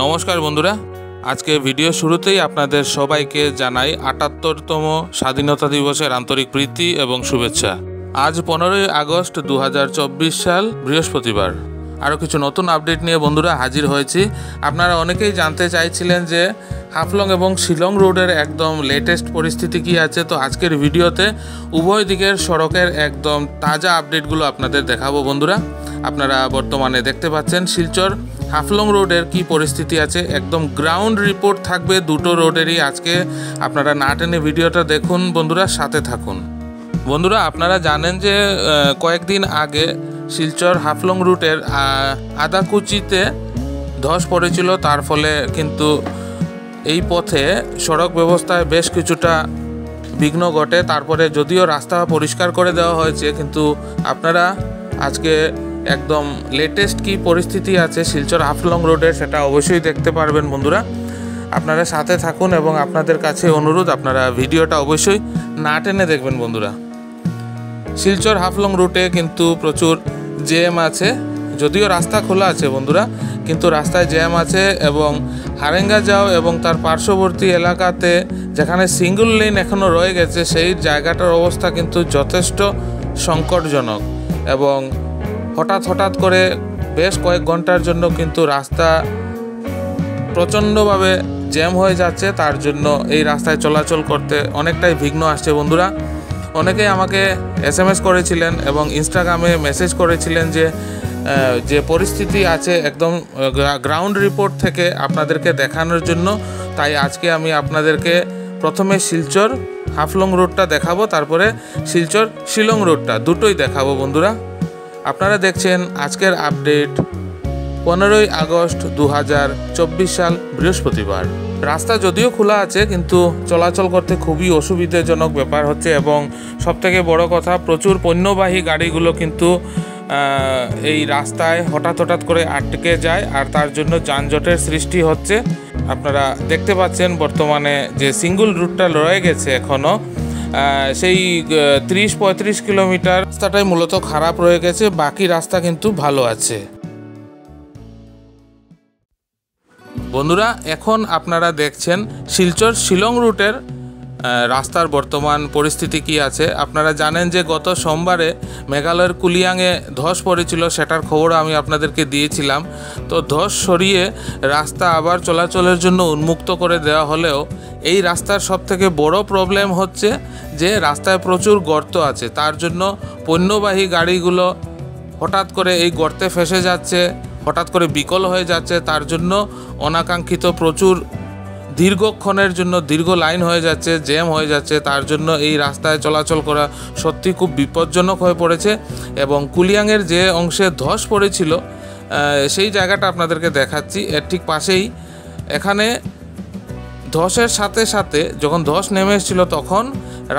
নমস্কার বন্ধুরা, আজকে ভিডিও শুরুতেই আপনাদের সবাইকে জানাই ৭৮তম স্বাধীনতা দিবসের আন্তরিক প্রীতি এবং শুভেচ্ছা। আজ 15ই আগস্ট 2024 সাল বৃহস্পতিবার। আরও কিছু নতুন আপডেট নিয়ে বন্ধুরা হাজির হয়েছি। আপনারা অনেকেই জানতে চাইছিলেন যে হাফলং এবং শিলং রোডের একদম লেটেস্ট পরিস্থিতি কী আছে। তো আজকের ভিডিওতে উভয় দিকের সড়কের একদম তাজা আপডেটগুলো আপনাদের দেখাবো বন্ধুরা। আপনারা বর্তমানে দেখতে পাচ্ছেন শিলচর হাফলং রোডের কি পরিস্থিতি আছে, একদম গ্রাউন্ড রিপোর্ট থাকবে দুটো রোডেরই। আজকে আপনারা না টেনে ভিডিওটা দেখুন বন্ধুরা, সাথে থাকুন। বন্ধুরা আপনারা জানেন যে কয়েকদিন আগে শিলচর হাফলং রুটের আদাকুচিতে ধস পড়েছিল, তার ফলে কিন্তু এই পথে সড়ক ব্যবস্থায় বেশ কিছুটা বিঘ্ন ঘটে। তারপরে যদিও রাস্তা পরিষ্কার করে দেওয়া হয়েছে, কিন্তু আপনারা আজকে একদম লেটেস্ট কি পরিস্থিতি আছে শিলচর হাফলং রোডের সেটা অবশ্যই দেখতে পারবেন বন্ধুরা। আপনারা সাথে থাকুন এবং আপনাদের কাছে অনুরোধ আপনারা ভিডিওটা অবশ্যই না টেনে দেখবেন বন্ধুরা। শিলচর হাফলং রুটে কিন্তু প্রচুর জ্যাম আছে, যদিও রাস্তা খোলা আছে বন্ধুরা, কিন্তু রাস্তায় জ্যাম আছে। এবং হারেঙ্গা যাও এবং তার পার্শ্ববর্তী এলাকাতে যেখানে সিঙ্গল লেন এখনও রয়ে গেছে, সেই জায়গাটার অবস্থা কিন্তু যথেষ্ট সংকটজনক। এবং হঠাৎ করে বেশ কয়েক ঘন্টার জন্য কিন্তু রাস্তা প্রচণ্ডভাবে জ্যাম হয়ে যাচ্ছে। তার জন্য এই রাস্তায় চলাচল করতে অনেকটাই বিঘ্ন আসছে বন্ধুরা। অনেকেই আমাকে SMS করেছিলেন এবং ইনস্টাগ্রামে মেসেজ করেছিলেন যে পরিস্থিতি আছে একদম গ্রাউন্ড রিপোর্ট থেকে আপনাদেরকে দেখানোর জন্য। তাই আজকে আমি আপনাদেরকে প্রথমে শিলচর হাফলং রোডটা দেখাবো, তারপরে শিলচর শিলং রোডটা, দুটোই দেখাবো বন্ধুরা। আপনারা দেখছেন আজকের আপডেট 15ই আগস্ট 2024 সাল বৃহস্পতিবার। রাস্তা যদিও খোলা আছে, কিন্তু চলাচল করতে খুবই অসুবিধাজনক ব্যাপার হচ্ছে। এবং সবথেকে বড় কথা, প্রচুর পণ্যবাহী গাড়িগুলো কিন্তু এই রাস্তায় হঠাৎ করে আটকে যায়, আর তার জন্য যানজটের সৃষ্টি হচ্ছে। আপনারা দেখতে পাচ্ছেন বর্তমানে যে সিঙ্গল রুটটা রয়ে গেছে এখনও, সেই 30-35 কিলোমিটার রাস্তাটাই মূলত খারাপ রয়ে গেছে, বাকি রাস্তা কিন্তু ভালো আছে বন্ধুরা। এখন আপনারা দেখছেন শিলচর শিলং রুটের রাস্তার বর্তমান পরিস্থিতি কি আছে। আপনারা জানেন যে গত সোমবারে মেঘালয়ের কুলিয়াংয়ে ধস পড়েছিল, সেটার খবর আমি আপনাদেরকে দিয়েছিলাম। তো ধস সরিয়ে রাস্তা আবার চলাচলের জন্য উন্মুক্ত করে দেওয়া হলেও এই রাস্তার সবথেকে বড় প্রবলেম হচ্ছে যে রাস্তায় প্রচুর গর্ত আছে। তার জন্য পণ্যবাহী গাড়িগুলো হঠাৎ করে এই গর্তে ফেসে যাচ্ছে, হঠাৎ করে বিকল হয়ে যাচ্ছে। তার জন্য অনাকাঙ্ক্ষিত প্রচুর দীর্ঘক্ষণের জন্য দীর্ঘ লাইন হয়ে যাচ্ছে, জ্যাম হয়ে যাচ্ছে। তার জন্য এই রাস্তায় চলাচল করা সত্যি খুব বিপজ্জনক হয়ে পড়েছে। এবং কুলিয়াংয়ের যে অংশে ধস পড়েছিল সেই জায়গাটা আপনাদেরকে দেখাচ্ছি, এর ঠিক পাশেই। এখানে ধসের সাথে যখন ধস নেমে এসেছিল তখন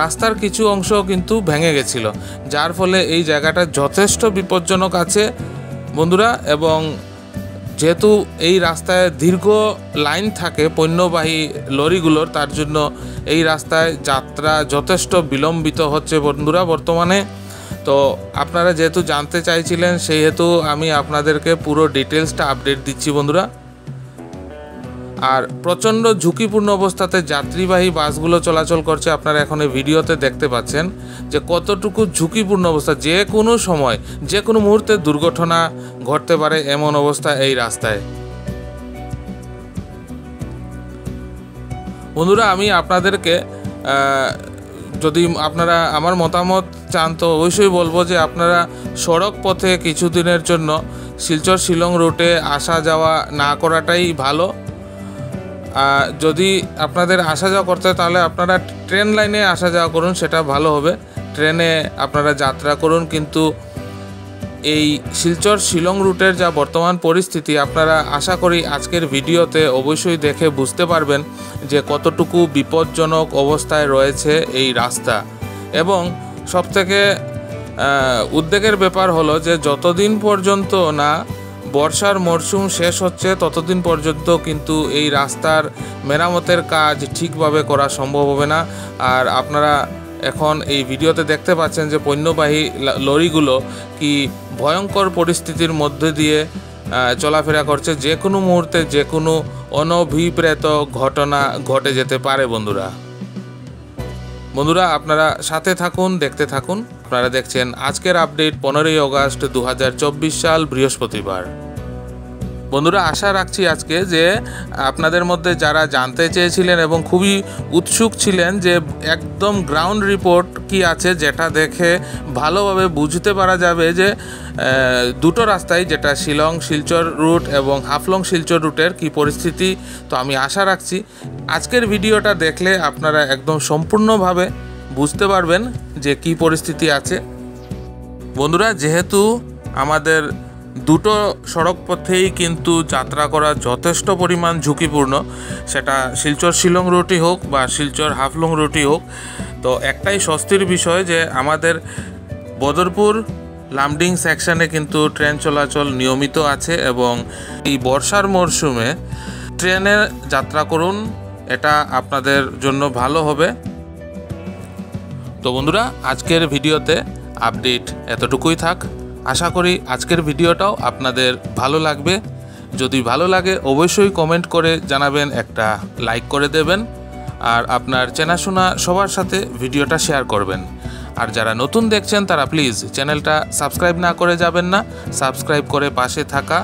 রাস্তার কিছু অংশ কিন্তু ভেঙে গেছিল, যার ফলে এই জায়গাটা যথেষ্ট বিপজ্জনক আছে বন্ধুরা। এবং যেহেতু এই রাস্তায় দীর্ঘ লাইন থাকে পণ্যবাহী লরিগুলোর, তার জন্য এই রাস্তায় যাত্রা যথেষ্ট বিলম্বিত হচ্ছে বন্ধুরা বর্তমানে। তো আপনারা যেহেতু জানতে চাইছিলেন, সেহেতু আমি আপনাদেরকে পুরো ডিটেলসটা আপডেট দিচ্ছি বন্ধুরা। আর প্রচণ্ড ঝুঁকিপূর্ণ অবস্থাতে যাত্রীবাহী বাসগুলো চলাচল করছে। আপনারা এখন এই ভিডিওতে দেখতে পাচ্ছেন যে কতটুকু ঝুঁকিপূর্ণ অবস্থা। যে কোনো সময় যে কোনো মুহূর্তে দুর্ঘটনা ঘটতে পারে এমন অবস্থা এই রাস্তায় বন্ধুরা। আমি আপনাদেরকে যদি আপনারা আমার মতামত চান তো অবশ্যই বলবো যে আপনারা সড়ক পথে কিছুদিনের জন্য শিলচর শিলং রুটে আসা যাওয়া না করাটাই ভালো। যদি আপনাদের আসা যাওয়া করতে হয় তাহলে আপনারা ট্রেন লাইনে আসা যাওয়া করুন, সেটা ভালো হবে। ট্রেনে আপনারা যাত্রা করুন। কিন্তু এই শিলচর শিলং রুটের যা বর্তমান পরিস্থিতি, আপনারা আশা করি আজকের ভিডিওতে অবশ্যই দেখে বুঝতে পারবেন যে কতটুকু বিপজ্জনক অবস্থায় রয়েছে এই রাস্তা। এবং সবথেকে উদ্বেগের ব্যাপার হলো যে যতদিন পর্যন্ত না বর্ষার মরশুম শেষ হচ্ছে ততদিন পর্যন্ত কিন্তু এই রাস্তার মেরামতের কাজ ঠিকভাবে করা সম্ভব হবে না। আর আপনারা এখন এই ভিডিওতে দেখতে পাচ্ছেন যে পণ্যবাহী লরিগুলো কি ভয়ঙ্কর পরিস্থিতির মধ্যে দিয়ে চলাফেরা করছে, যে কোনো মুহূর্তে যে কোনো অনভিপ্রেত ঘটনা ঘটে যেতে পারে। বন্ধুরা আপনারা সাথে থাকুন, দেখতে থাকুন। আপনারা দেখছেন আজকের আপডেট 15ই আগস্ট 2024 সাল বৃহস্পতিবার। বন্ধুরা আশা রাখছি আজকে যে আপনাদের মধ্যে যারা জানতে চেয়েছিলেন এবং খুবই উৎসুক ছিলেন যে একদম গ্রাউন্ড রিপোর্ট কি আছে, যেটা দেখে ভালোভাবে বুঝতে পারা যাবে যে দুটো রাস্তায়, যেটা শিলং শিলচর রুট এবং হাফলং শিলচর রুটের কি পরিস্থিতি। তো আমি আশা রাখছি আজকের ভিডিওটা দেখলে আপনারা একদম সম্পূর্ণভাবে বুঝতে পারবেন যে কি পরিস্থিতি আছে। বন্ধুরা যেহেতু আমাদের দুটো সড়ক পথেই কিন্তু যাত্রা করা যথেষ্ট পরিমাণ ঝুঁকিপূর্ণ, সেটা শিলচর শিলং রুটই হোক বা শিলচর হাফলং রুটই হোক, তো একটাই স্বস্তির বিষয় যে আমাদের বদরপুর লামডিং সেকশনে কিন্তু ট্রেন চলাচল নিয়মিত আছে এবং এই বর্ষার মরশুমে ট্রেনে যাত্রা করুন, এটা আপনাদের জন্য ভালো হবে। তো বন্ধুরা আজকের ভিডিওতে আপডেট এতটুকুই থাক। আশা করি আজকের ভিডিওটাও আপনাদের ভালো লাগবে। যদি ভালো লাগে অবশ্যই কমেন্ট করে জানাবেন, একটা লাইক করে দেবেন, আর আপনার চেনাশোনা সবার সাথে ভিডিওটা শেয়ার করবেন। আর যারা নতুন দেখছেন তারা প্লিজ চ্যানেলটা সাবস্ক্রাইব না করে যাবেন না, সাবস্ক্রাইব করে পাশে থাকা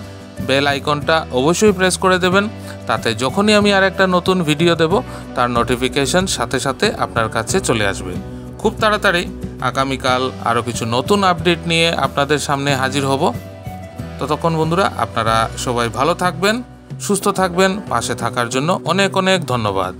বেল আইকনটা অবশ্যই প্রেস করে দেবেন, তাতে যখনই আমি আর একটা নতুন ভিডিও দেব তার নোটিফিকেশন সাথে সাথে আপনার কাছে চলে আসবে। খুব তাড়াতাড়ি আগামীকাল আরও কিছু নতুন আপডেট নিয়ে আপনাদের সামনে হাজির হব। ততক্ষণ বন্ধুরা আপনারা সবাই ভালো থাকবেন, সুস্থ থাকবেন। পাশে থাকার জন্য অনেক অনেক ধন্যবাদ।